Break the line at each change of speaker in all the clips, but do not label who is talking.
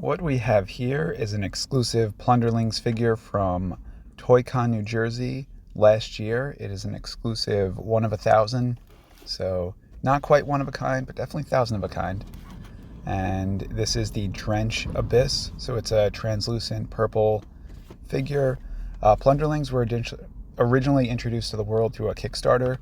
What we have here is an exclusive Plunderlings figure from ToyCon, New Jersey last year. It is an exclusive one of 1,000, so not quite one of a kind, but definitely 1,000 of a kind. And this is the Drench Abyss, so it's a translucent purple figure. Plunderlings were originally introduced to the world through a Kickstarter,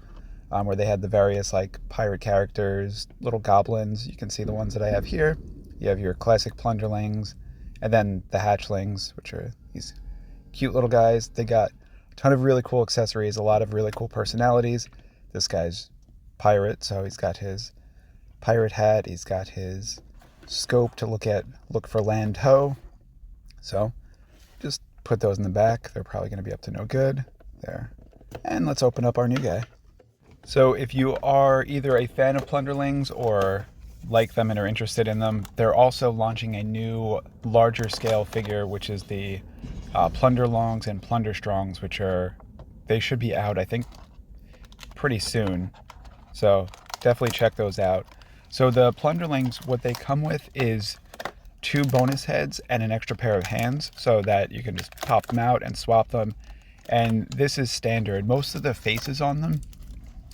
where they had the various like pirate characters, little goblins. You can see the ones that I have here. You have your classic Plunderlings, and then the Hatchlings, which are these cute little guys. They got a ton of really cool accessories, a lot of really cool personalities. This guy's pirate, so he's got his pirate hat. He's got his scope to look for land ho. So just put those in the back. They're probably going to be up to no good. There. And let's open up our new guy. So if you are either a fan of Plunderlings or like them and are interested in them, they're also launching a new larger scale figure, which is the Plunderlongs and Plunderstrongs, they should be out, I think, pretty soon. So definitely check those out. So the Plunderlings, what they come with is 2 bonus heads and an extra pair of hands, so that you can just pop them out and swap them. And this is standard. Most of the faces on them,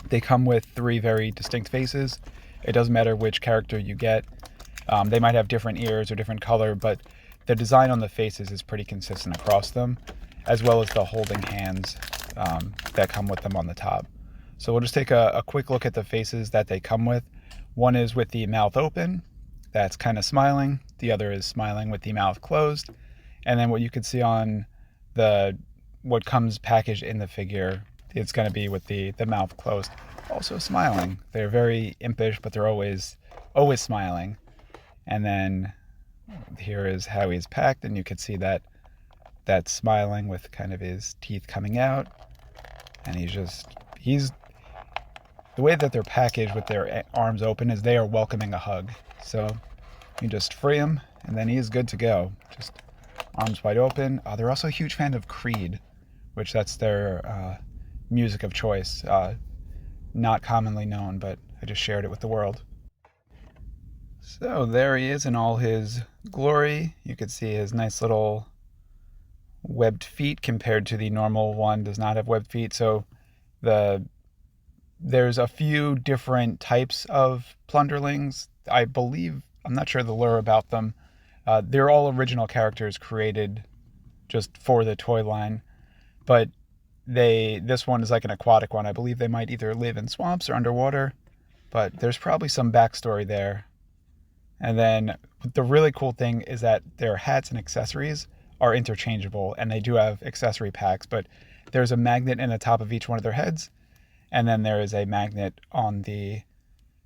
they come with 3 very distinct faces. It doesn't matter which character you get. They might have different ears or different color, but the design on the faces is pretty consistent across them, as well as the holding hands that come with them on the top. So we'll just take a quick look at the faces that they come with. One is with the mouth open, that's kind of smiling. The other is smiling with the mouth closed. And then what you can see on what comes packaged in the figure, it's going to be with the mouth closed, also smiling. They're very impish, but they're always smiling. And then here is how he's packed, and you can see that smiling with kind of his teeth coming out. And the way that they're packaged with their arms open is they are welcoming a hug. So you just free him, and then he is good to go. Just arms wide open. They're also a huge fan of Creed, which that's their music of choice. Not commonly known, but I just shared it with the world. So there he is in all his glory. You can see his nice little webbed feet compared to the normal one does not have webbed feet. So there's a few different types of Plunderlings. I'm not sure the lore about them. They're all original characters created just for the toy line, but this one is like an aquatic one. I believe they might either live in swamps or underwater, but there's probably some backstory there. And then the really cool thing is that their hats and accessories are interchangeable, and they do have accessory packs, but there's a magnet in the top of each one of their heads, and then there is a magnet on the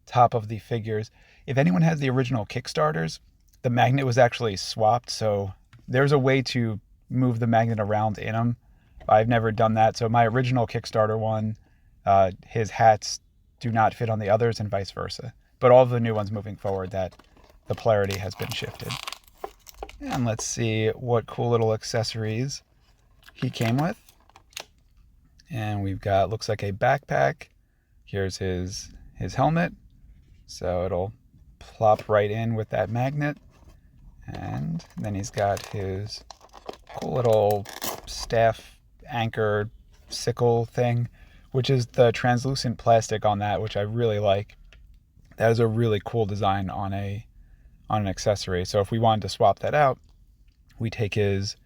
top of the figures. If anyone has the original Kickstarters, the magnet was actually swapped, so there's a way to move the magnet around in them. I've never done that. So my original Kickstarter one, his hats do not fit on the others and vice versa. But all of the new ones moving forward, that the polarity has been shifted. And let's see what cool little accessories he came with. And we've got, looks like a backpack. Here's his helmet. So it'll plop right in with that magnet. And then he's got his cool little staff anchor sickle thing, which is the translucent plastic on that, which I really like. That is a really cool design on an accessory. So if we wanted to swap that out, we take his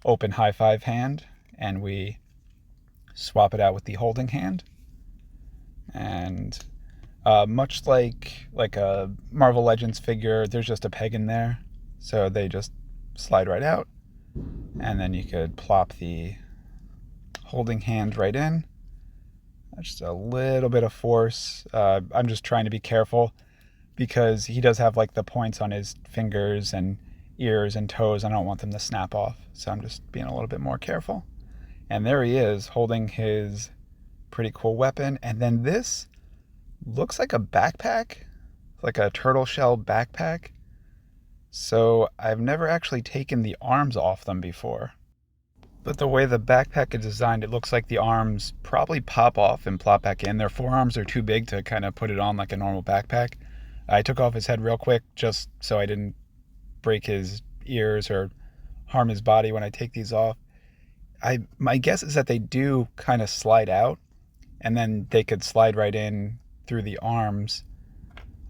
open high five hand and we swap it out with the holding hand. And much like a Marvel Legends figure, there's just a peg in there, so they just slide right out, and then you could plop the holding hand right in. Just a little bit of force. I'm just trying to be careful because he does have like the points on his fingers and ears and toes. I don't want them to snap off, so I'm just being a little bit more careful. And there he is holding his pretty cool weapon. And then this looks like a backpack, like a turtle shell backpack. So I've never actually taken the arms off them before. But the way the backpack is designed, it looks like the arms probably pop off and plop back in. Their forearms are too big to kind of put it on like a normal backpack. I took off his head real quick just so I didn't break his ears or harm his body when I take these off. My guess is that they do kind of slide out, and then they could slide right in through the arms.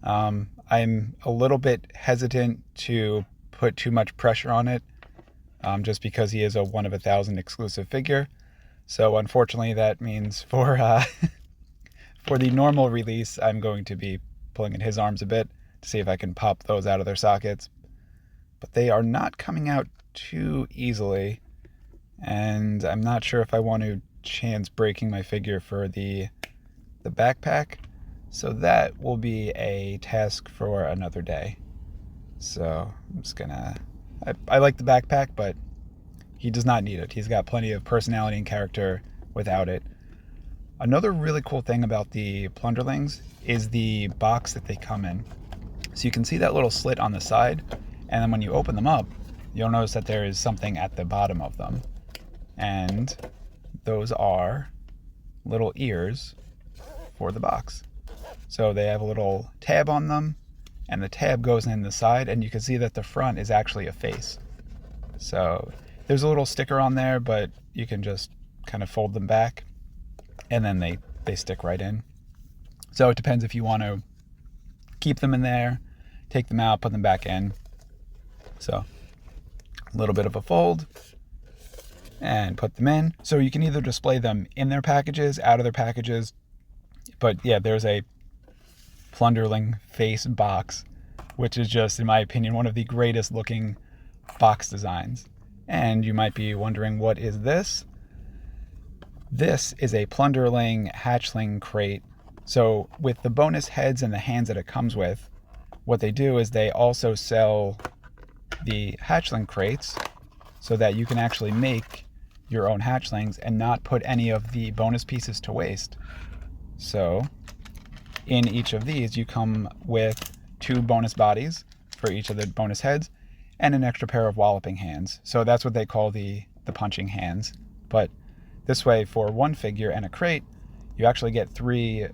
I'm a little bit hesitant to put too much pressure on it, just because he is a 1 of 1,000 exclusive figure. So unfortunately, that means for for the normal release, I'm going to be pulling at his arms a bit to see if I can pop those out of their sockets. But they are not coming out too easily, and I'm not sure if I want to chance breaking my figure for the backpack. So that will be a task for another day. So I'm just gonna... I like the backpack, but he does not need it. He's got plenty of personality and character without it. Another really cool thing about the Plunderlings is the box that they come in. So you can see that little slit on the side, and then when you open them up, you'll notice that there is something at the bottom of them. And those are little ears for the box. So they have a little tab on them, and the tab goes in the side, and you can see that the front is actually a face. So there's a little sticker on there, but you can just kind of fold them back, and then they stick right in. So it depends if you want to keep them in there, take them out, put them back in. So a little bit of a fold, and put them in. So you can either display them in their packages, out of their packages. But yeah, there's a Plunderling face box, which is just, in my opinion, one of the greatest looking box designs. And you might be wondering, what is this? This is a Plunderling hatchling crate. So with the bonus heads and the hands that it comes with, what they do is they also sell the hatchling crates so that you can actually make your own hatchlings and not put any of the bonus pieces to waste. So in each of these, you come with 2 bonus bodies for each of the bonus heads and an extra pair of walloping hands. So that's what they call the punching hands. But this way, for 1 figure and a crate, you actually get 3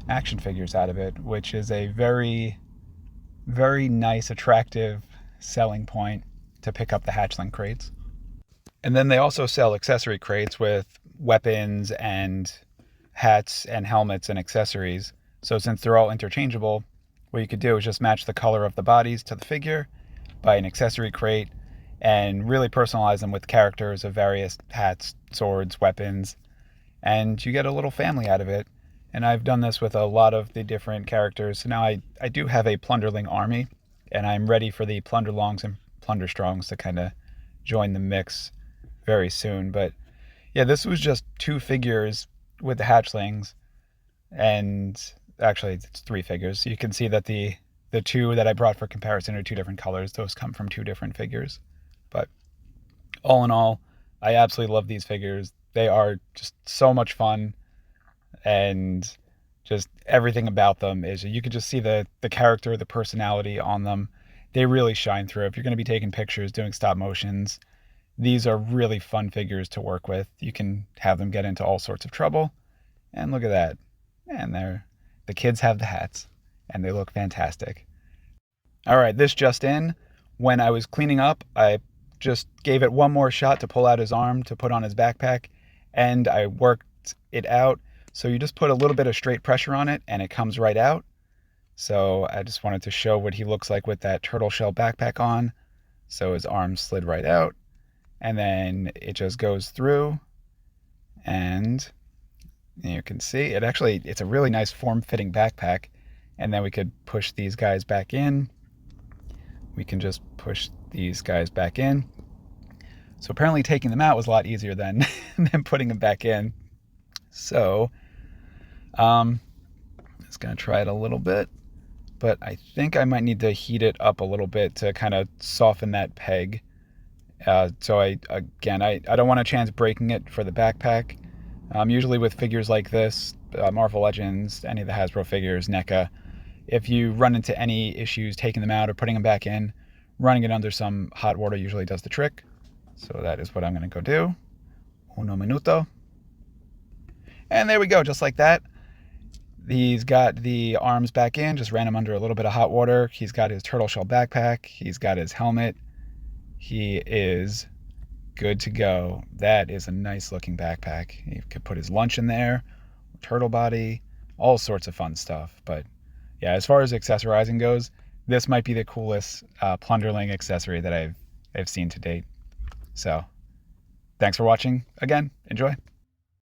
action figures out of it, which is a very, very nice, attractive selling point to pick up the hatchling crates. And then they also sell accessory crates with weapons and hats and helmets and accessories. So since they're all interchangeable, what you could do is just match the color of the bodies to the figure, buy an accessory crate, and really personalize them with characters of various hats, swords, weapons, and you get a little family out of it. And I've done this with a lot of the different characters. So now I do have a Plunderling army, and I'm ready for the Plunderlongs and Plunderstrongs to kind of join the mix very soon. But yeah, this was just 2 figures with the hatchlings, and actually it's 3 figures. So you can see that the 2 that I brought for comparison are 2 different colors. Those come from 2 different figures. But all in all, I absolutely love these figures. They are just so much fun, and just everything about them is, you could just see the character, the personality on them. They really shine through. If you're going to be taking pictures, doing stop motions, these are really fun figures to work with. You can have them get into all sorts of trouble. And look at that. And the kids have the hats, and they look fantastic. All right, this just in. When I was cleaning up, I just gave it one more shot to pull out his arm to put on his backpack, and I worked it out. So you just put a little bit of straight pressure on it, and it comes right out. So I just wanted to show what he looks like with that turtle shell backpack on. So his arm slid right out, and then it just goes through, and you can see it's a really nice form-fitting backpack. And then we could push these guys back in. We can just push these guys back in. So apparently taking them out was a lot easier than putting them back in. So just gonna try it a little bit, but I think I might need to heat it up a little bit to kind of soften that peg. So I don't want to chance breaking it for the backpack. Usually with figures like this, Marvel Legends, any of the Hasbro figures, NECA, if you run into any issues taking them out or putting them back in, running it under some hot water usually does the trick. So that is what I'm going to go do. Uno minuto. And there we go, just like that. He's got the arms back in, just ran him under a little bit of hot water. He's got his turtle shell backpack. He's got his helmet. he is good to go. That is a nice looking backpack. He could put his lunch in there, turtle body, all sorts of fun stuff. But yeah, as far as accessorizing goes, this might be the coolest Plunderling accessory that I've seen to date. So thanks for watching again. Enjoy.